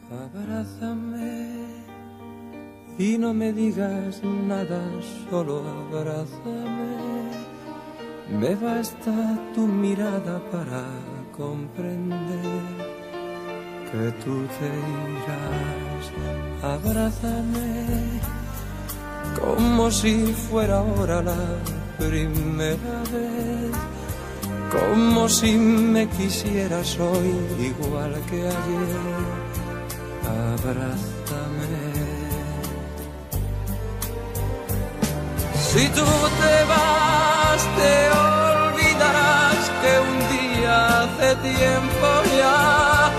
Abrázame y no me digas nada, solo abrázame. Me basta tu mirada para comprender que tú te irás. Abrázame como si fuera ahora la primera vez, como si me quisieras hoy igual que ayer. Abrázame. Si tú te vas, te olvidarás que un día hace tiempo ya,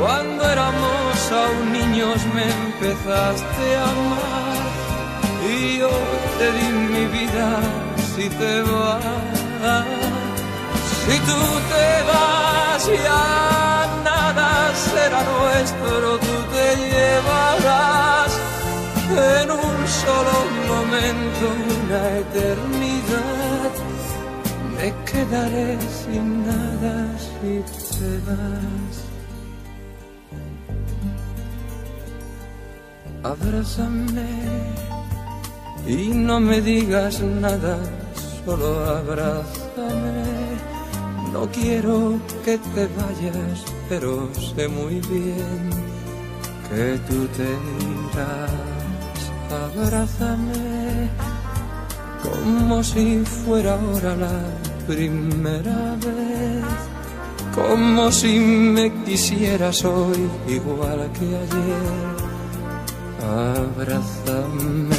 cuando éramos aún niños, me empezaste a amar y yo te di mi vida. Si te vas, si tú te vas, ya nada será nuestro, tú te llevarás en un solo momento una eternidad. Me quedaré sin nada si te vas. Abrázame y no me digas nada, solo abrázame. No quiero que te vayas, pero sé muy bien que tú te irás. Abrázame como si fuera ahora la primera vez, como si me quisieras hoy igual que ayer. Abrázame.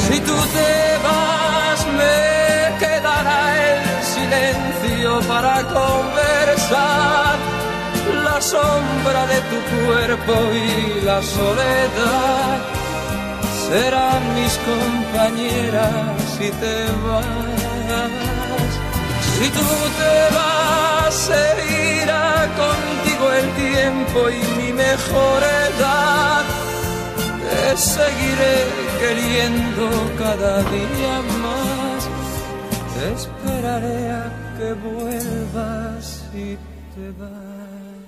Si tú te vas, me quedará el silencio para conversar, la sombra de tu cuerpo y la soledad serán mis compañeras si te vas. Si tú te vas, se irá contigo el tiempo y mi mejor edad. Te seguiré queriendo cada día más. Te esperaré a que vuelvas y te vas.